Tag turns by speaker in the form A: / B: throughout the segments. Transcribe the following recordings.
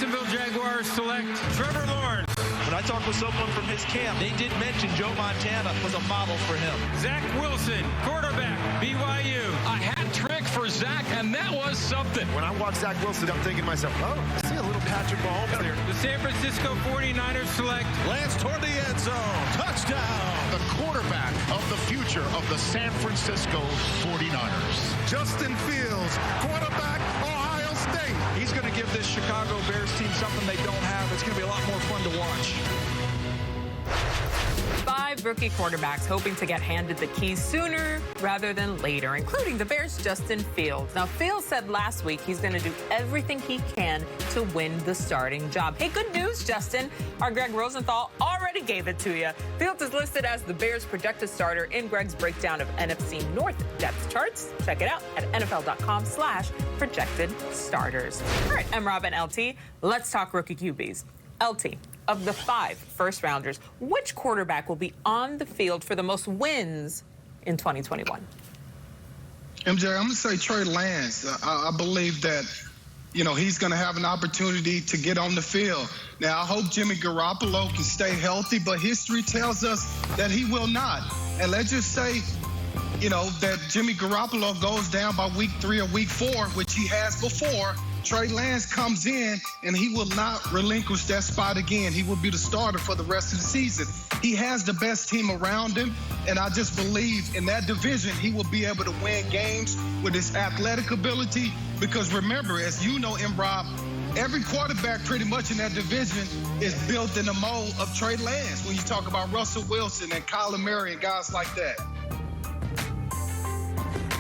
A: Jacksonville Jaguars select Trevor Lawrence.
B: When I talked with someone from his camp, they did mention Joe Montana was a model for him.
A: Zach Wilson, quarterback, BYU.
C: A hat trick for Zach, and that was something.
D: When I watch Zach Wilson, I'm thinking to myself, oh, I see a little Patrick Mahomes there.
A: The San Francisco 49ers select
E: Lance toward the end zone. Touchdown.
F: The quarterback of the future of the San Francisco 49ers.
E: Justin Fields, quarterback, Ohio State.
G: He's going to give this Chicago Bears team something they don't have. It's going to be a lot more fun to watch.
H: 5 rookie quarterbacks hoping to get handed the keys sooner rather than later, including the Bears' Justin Fields. Now, Fields said last week he's going to do everything he can to win the starting job. Hey, good news, Justin. Our Greg Rosenthal already gave it to you. Fields is listed as the Bears' projected starter in Greg's breakdown of NFC North depth charts. Check it out at NFL.com/projected starters. All right, I'm Rob and LT. Let's talk rookie QBs. LT, of the 5 first-rounders, which quarterback will be on the field for the most wins in 2021?
I: MJ, I'm going to say Trey Lance. I believe that, he's going to have an opportunity to get on the field. Now, I hope Jimmy Garoppolo can stay healthy, but history tells us that he will not. And let's just say, that Jimmy Garoppolo goes down by week 3 or week 4, which he has before. Trey Lance comes in, and he will not relinquish that spot again. He will be the starter for the rest of the season. He has the best team around him, and I just believe in that division he will be able to win games with his athletic ability. Because remember, as you know, Rob, every quarterback pretty much in that division is built in the mold of Trey Lance when you talk about Russell Wilson and Kyler Murray and guys like that.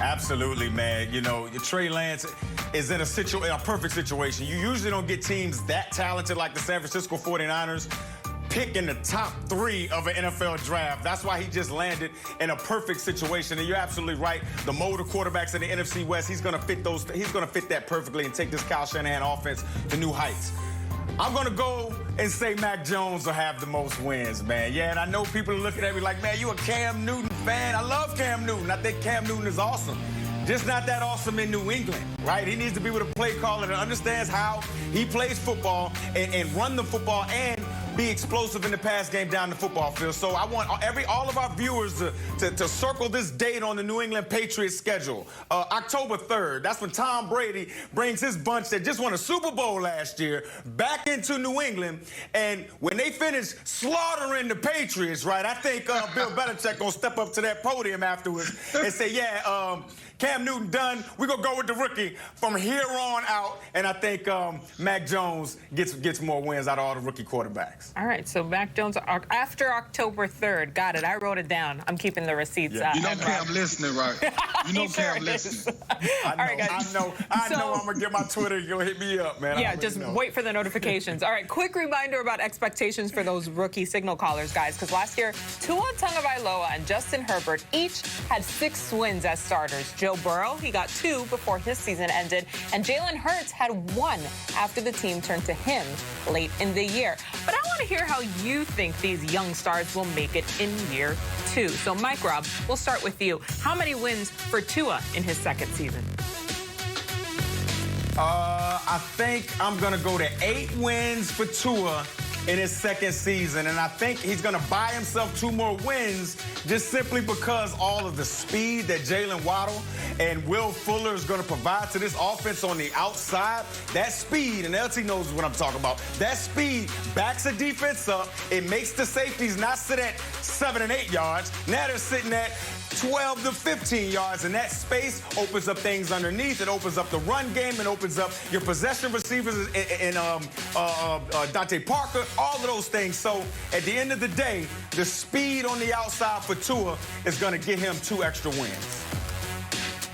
J: Absolutely, man. Trey Lance is in a perfect situation. You usually don't get teams that talented like the San Francisco 49ers pick in the top 3 of an NFL draft. That's why he just landed in a perfect situation. And you're absolutely right. The mold of quarterbacks in the NFC West, he's going to fit that perfectly and take this Kyle Shanahan offense to new heights. I'm going to go and say Mac Jones will have the most wins, man. Yeah, and I know people are looking at me like, man, you a Cam Newton fan. I love Cam Newton. I think Cam Newton is awesome. Just not that awesome in New England, right? He needs to be with a play caller that understands how he plays football and run the football and be explosive in the pass game down the football field. So I want all of our viewers to circle this date on the New England Patriots schedule. October 3rd. That's when Tom Brady brings his bunch that just won a Super Bowl last year back into New England. And when they finish slaughtering the Patriots, right, I think Bill Belichick going to step up to that podium afterwards and say, yeah, Cam Newton done. We're going to go with the rookie from here on out. And I think Mac Jones gets more wins out of all the rookie quarterbacks.
H: All right, so Mac Jones after October 3rd. Got it. I wrote it down. I'm keeping the receipts.
I: Yeah. Cam listening, right? Cam listening.
J: All right, guys. I know I'm going to get my Twitter. You'll hit me up, man.
H: Yeah, just wait for the notifications. All right, quick reminder about expectations for those rookie signal callers, guys, because last year, Tua Tagovailoa and Justin Herbert each had 6 wins as starters. Joe Burrow, he got 2 before his season ended, and Jalen Hurts had 1 after the team turned to him late in the year. But I want to hear how you think these young stars will make it in year 2. So, Mike Robb, we'll start with you. How many wins for Tua in his 2nd season?
J: I think I'm going to go to 8 wins for Tua in his 2nd season, and I think he's going to buy himself 2 more wins just simply because all of the speed that Jalen Waddle and Will Fuller is going to provide to this offense on the outside. That speed, and LT knows what I'm talking about, that speed backs the defense up. It makes the safeties not sit at 7 and 8 yards. Now they're sitting at 12 to 15 yards, and that space opens up things underneath. It opens up the run game. It opens up your possession receivers and Dante Parker, all of those things. So at the end of the day, the speed on the outside for Tua is going to get him 2 extra wins.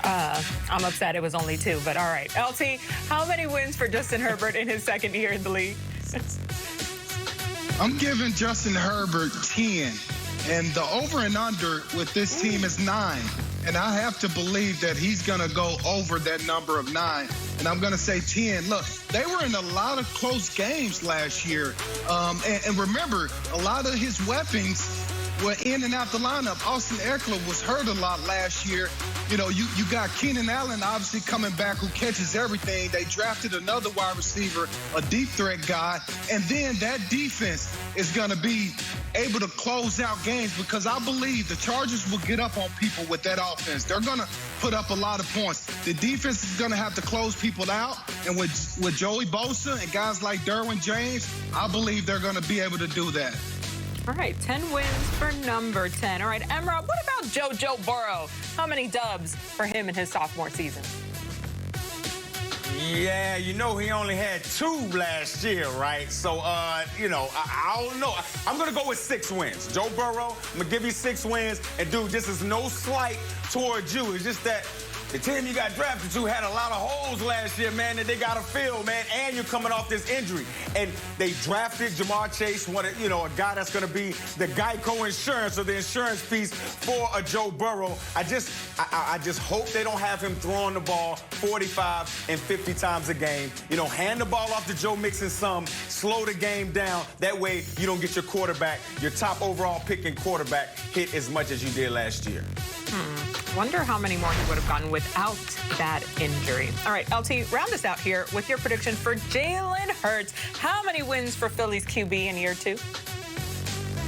H: I'm upset it was only 2, but all right. LT, how many wins for Justin Herbert in his 2nd year in the league?
I: I'm giving Justin Herbert 10. And the over and under with this team is 9. And I have to believe that he's going to go over that number of 9. And I'm going to say 10. Look, they were in a lot of close games last year. And remember, a lot of his weapons were in and out the lineup. Austin Eckler was hurt a lot last year. You know, you got Keenan Allen obviously coming back who catches everything. They drafted another wide receiver, a deep threat guy. And then that defense is going to be able to close out games because I believe the Chargers will get up on people with that offense. They're going to put up a lot of points. The defense is going to have to close people out. And with Joey Bosa and guys like Derwin James, I believe they're going to be able to do that.
H: All right, 10 wins for number 10. All right, Emrod, what about Joe Burrow? How many dubs for him in his sophomore season?
J: Yeah, you know he only had 2 last year, right? So, you know, I don't know. I'm going to go with 6 wins. Joe Burrow, I'm going to give you 6 wins. And, dude, this is no slight towards you. It's just that the team you got drafted to had a lot of holes last year, man, that they got to fill, man. And you're coming off this injury. And they drafted Jamar Chase, a guy that's going to be the Geico insurance or the insurance piece for a Joe Burrow. I just hope they don't have him throwing the ball 45 and 50 times a game. You know, hand the ball off to Joe Mixon some, slow the game down. That way you don't get your quarterback, your top overall pick and quarterback, hit as much as you did last year.
H: Wonder how many more he would have gotten without that injury. All right, LT, round us out here with your prediction for Jalen Hurts. How many wins for Philly's QB in year 2?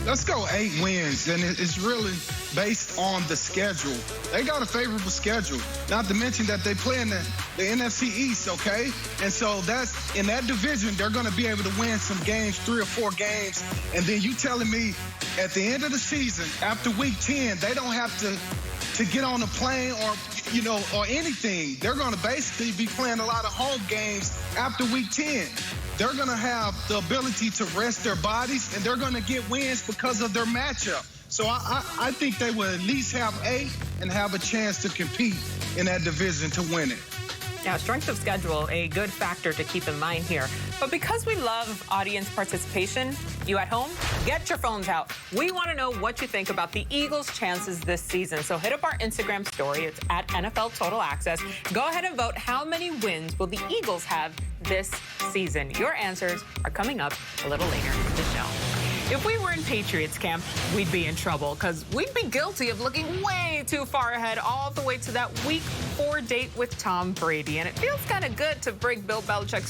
I: Let's go 8 wins, and it's really based on the schedule. They got a favorable schedule, not to mention that they play in the NFC East, okay? And so that's in that division, they're going to be able to win some games, 3 or 4 games. And then you telling me at the end of the season, after week 10, they don't have to get on a plane or anything. They're going to basically be playing a lot of home games after week 10. They're going to have the ability to rest their bodies, and they're going to get wins because of their matchup. So I think they will at least have 8 and have a chance to compete in that division to win it.
H: Yeah, strength of schedule, a good factor to keep in mind here. But because we love audience participation, you at home, get your phones out. We want to know what you think about the Eagles' chances this season. So hit up our Instagram story. It's at NFL Total Access. Go ahead and vote. How many wins will the Eagles have this season? Your answers are coming up a little later in the show. If we were in Patriots camp, we'd be in trouble because we'd be guilty of looking way too far ahead all the way to that Week 4 date with Tom Brady. And it feels kind of good to break Bill Belichick's